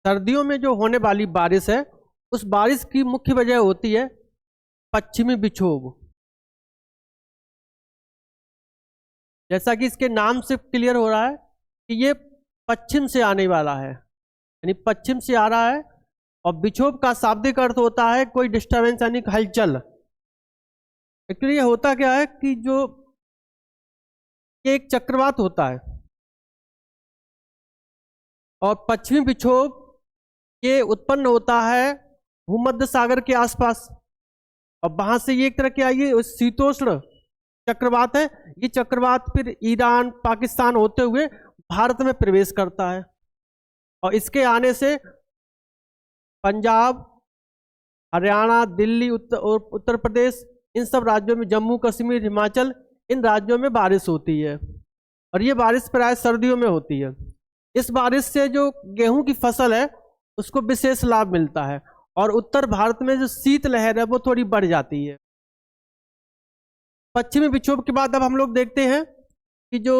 सर्दियों में जो होने वाली बारिश है, उस बारिश की मुख्य वजह होती है पश्चिमी विक्षोभ। जैसा कि इसके नाम से क्लियर हो रहा है कि ये पश्चिम से आने वाला है, यानी पश्चिम से आ रहा है। और विक्षोभ का शाब्दिक अर्थ होता है कोई डिस्टर्बेंस यानी हलचल। एक्चुअली ये होता क्या है कि जो ये एक चक्रवात होता है और पश्चिमी विक्षोभ ये उत्पन्न होता है भूमध्य सागर के आसपास, और वहां से ये एक तरह क्या, ये शीतोष्ण चक्रवात है। ये चक्रवात फिर ईरान पाकिस्तान होते हुए भारत में प्रवेश करता है, और इसके आने से पंजाब, हरियाणा, दिल्ली, उत्तर प्रदेश, इन सब राज्यों में, जम्मू कश्मीर, हिमाचल, इन राज्यों में बारिश होती है। और ये बारिश प्राय सर्दियों में होती है। इस बारिश से जो गेहूं की फसल है उसको विशेष लाभ मिलता है, और उत्तर भारत में जो शीत लहर है वो थोड़ी बढ़ जाती है। पश्चिमी विक्षोभ के बाद अब हम लोग देखते हैं कि जो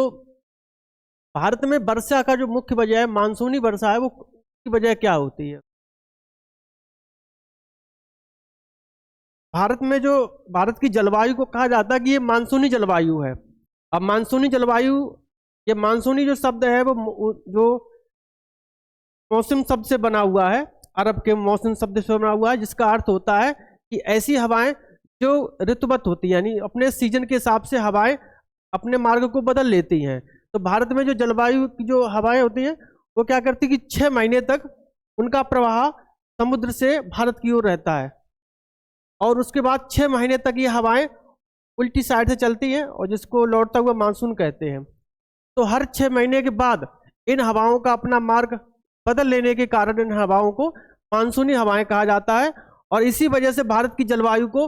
भारत में वर्षा का जो मुख्य वजह है, मानसूनी वर्षा है, वो की वजह क्या होती है। भारत में जो भारत की जलवायु को कहा जाता है कि ये मानसूनी जलवायु है। अब मानसूनी जलवायु, ये मानसूनी जो शब्द है वो जो मौसम शब्द से बना हुआ है, अरब के मौसम शब्द से बना हुआ है, जिसका अर्थ होता है कि ऐसी हवाएं जो ऋतुवत होती है, यानी अपने सीजन के हिसाब से हवाएं अपने मार्ग को बदल लेती हैं। तो भारत में जो जलवायु की जो हवाएं होती हैं वो क्या करती है कि 6 महीने तक उनका प्रवाह समुद्र से भारत की ओर रहता है, और उसके बाद 6 महीने तक ये हवाएं उल्टी साइड से चलती हैं, और जिसको लौटता हुआ मानसून कहते हैं। तो हर 6 महीने के बाद इन हवाओं का अपना मार्ग बदल लेने के कारण इन हवाओं को मानसूनी हवाएं कहा जाता है, और इसी वजह से भारत की जलवायु को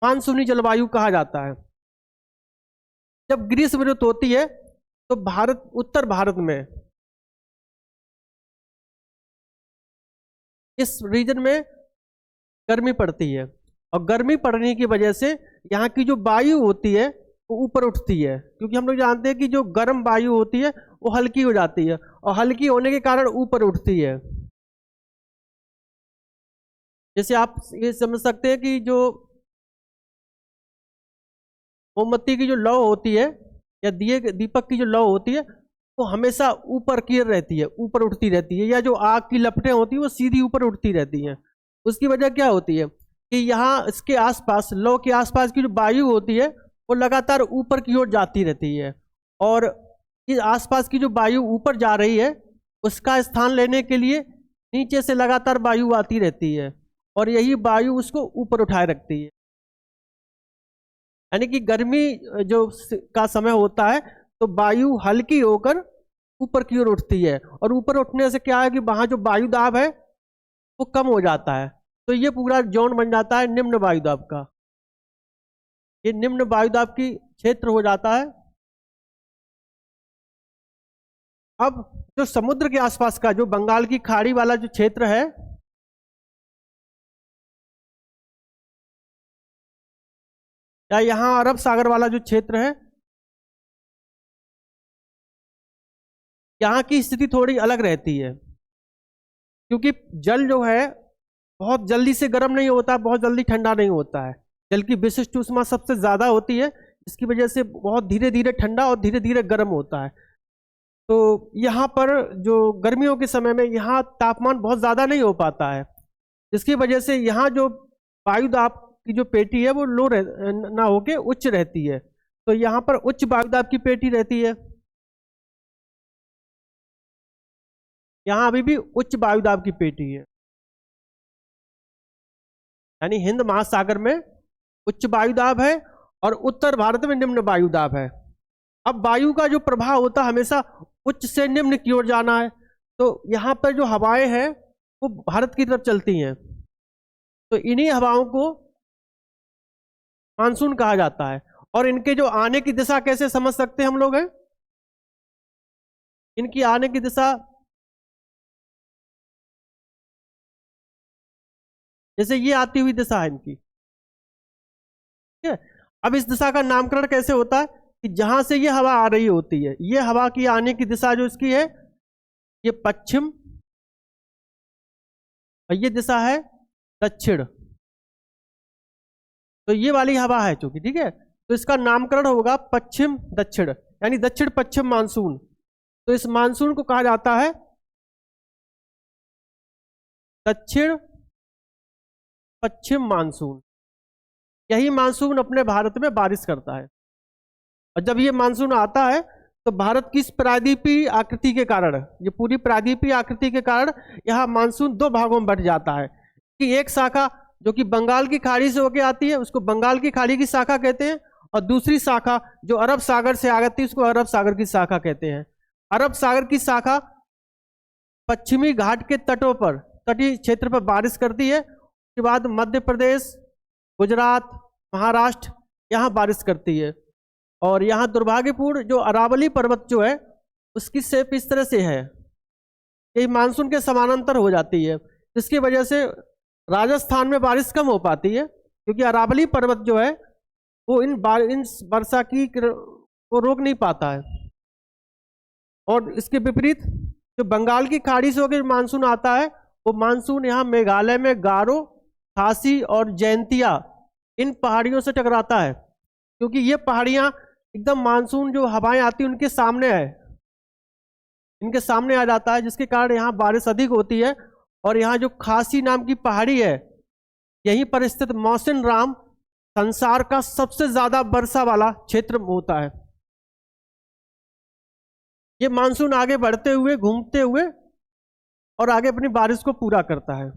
मानसूनी जलवायु कहा जाता है। जब ग्रीष्म ऋतु होती है तो उत्तर भारत में, इस रीजन में गर्मी पड़ती है, और गर्मी पड़ने की वजह से यहाँ की जो वायु होती है वो ऊपर उठती है, क्योंकि हम लोग जानते हैं कि जो गर्म वायु होती है वो हल्की हो जाती है, और हल्की होने के कारण ऊपर उठती है। जैसे आप ये समझ सकते हैं कि जो मोमबत्ती की जो लौ होती है या दीपक की जो लौ होती है वो हमेशा ऊपर की ओर रहती है, ऊपर उठती रहती है, या जो आग की लपटें होती है वो सीधी ऊपर उठती रहती हैं। उसकी वजह क्या होती है कि यहाँ इसके आसपास, लौ के आसपास की जो वायु होती है वो लगातार ऊपर की ओर जाती रहती है, और इस आसपास की जो वायु ऊपर जा रही है उसका स्थान लेने के लिए नीचे से लगातार वायु आती रहती है, और यही वायु उसको ऊपर उठाए रखती है। यानी कि गर्मी जो का समय होता है तो वायु हल्की होकर ऊपर की ओर उठती है, और ऊपर उठने से क्या है कि वहां जो वायु दाब है वो कम हो जाता है, तो ये पूरा जोन बन जाता है निम्न वायुदाब का। ये निम्न वायुदाब की क्षेत्र हो जाता है। अब जो समुद्र के आसपास का जो बंगाल की खाड़ी वाला जो क्षेत्र है, या यहाँ अरब सागर वाला जो क्षेत्र है, यहाँ की स्थिति थोड़ी अलग रहती है, क्योंकि जल जो है बहुत जल्दी से गर्म नहीं होता, बहुत जल्दी ठंडा नहीं होता है। जल की विशिष्ट ऊष्मा सबसे ज्यादा होती है, जिसकी वजह से बहुत धीरे धीरे ठंडा और धीरे धीरे गर्म होता है। तो यहाँ पर जो गर्मियों के समय में यहाँ तापमान बहुत ज्यादा नहीं हो पाता है, जिसकी वजह से यहाँ जो वायुदाब की जो पेटी है वो लो ना होके उच्च रहती है। तो यहाँ पर उच्च वायुदाब की पेटी रहती है, यहाँ अभी भी उच्च वायुदाब की पेटी है, यानी हिंद महासागर में उच्च वायुदाब है और उत्तर भारत में निम्न वायुदाब है। अब वायु का जो प्रभाव होता है हमेशा उच्च से निम्न की ओर जाना है, तो यहाँ पर जो हवाएं हैं वो भारत की तरफ चलती हैं, तो इन्हीं हवाओं को मानसून कहा जाता है। और इनके जो आने की दिशा कैसे समझ सकते हैं हम लोग हैं, इनकी आने की दिशा जैसे ये आती हुई दिशा है इनकी, ठीक है। अब इस दिशा का नामकरण कैसे होता है कि जहां से ये हवा आ रही होती है, ये हवा की आने की दिशा जो इसकी है ये पश्चिम, और ये दिशा है दक्षिण। तो ये वाली हवा है चूंकि, ठीक है, तो इसका नामकरण होगा पश्चिम दक्षिण, यानी दक्षिण पश्चिम मानसून। तो इस मानसून को कहा जाता है दक्षिण पश्चिम मानसून। यही मानसून अपने भारत में बारिश करता है। और जब ये मानसून आता है तो भारत की इस प्रायद्वीपीय आकृति के कारण, ये पूरी प्रायद्वीपीय आकृति के कारण यहाँ मानसून दो भागों में बंट जाता है कि एक शाखा जो कि बंगाल की खाड़ी से होकर आती है उसको बंगाल की खाड़ी की शाखा कहते हैं, और दूसरी शाखा जो अरब सागर से आती है उसको अरब सागर की शाखा कहते हैं। अरब सागर की शाखा पश्चिमी घाट के तटों पर, तटीय क्षेत्र पर बारिश करती है। उसके बाद मध्य प्रदेश, गुजरात, महाराष्ट्र यहाँ बारिश करती है। और यहाँ दुर्भाग्यपूर्ण जो अरावली पर्वत जो है उसकी शेप इस तरह से है, ये मानसून के समानांतर हो जाती है, जिसकी वजह से राजस्थान में बारिश कम हो पाती है, क्योंकि अरावली पर्वत जो है वो इन वर्षा की को रोक नहीं पाता है। और इसके विपरीत जो बंगाल की खाड़ी से होकर मानसून आता है वो मानसून यहाँ मेघालय में गारो, खासी और जयंतिया इन पहाड़ियों से टकराता है, क्योंकि ये पहाड़ियाँ एकदम मानसून जो हवाएं आती हैं उनके सामने है, इनके सामने आ जाता है, जिसके कारण यहाँ बारिश अधिक होती है। और यहाँ जो खासी नाम की पहाड़ी है यहीं पर स्थित मौसिन राम संसार का सबसे ज्यादा वर्षा वाला क्षेत्र होता है। ये मानसून आगे बढ़ते हुए, घूमते हुए और आगे अपनी बारिश को पूरा करता है।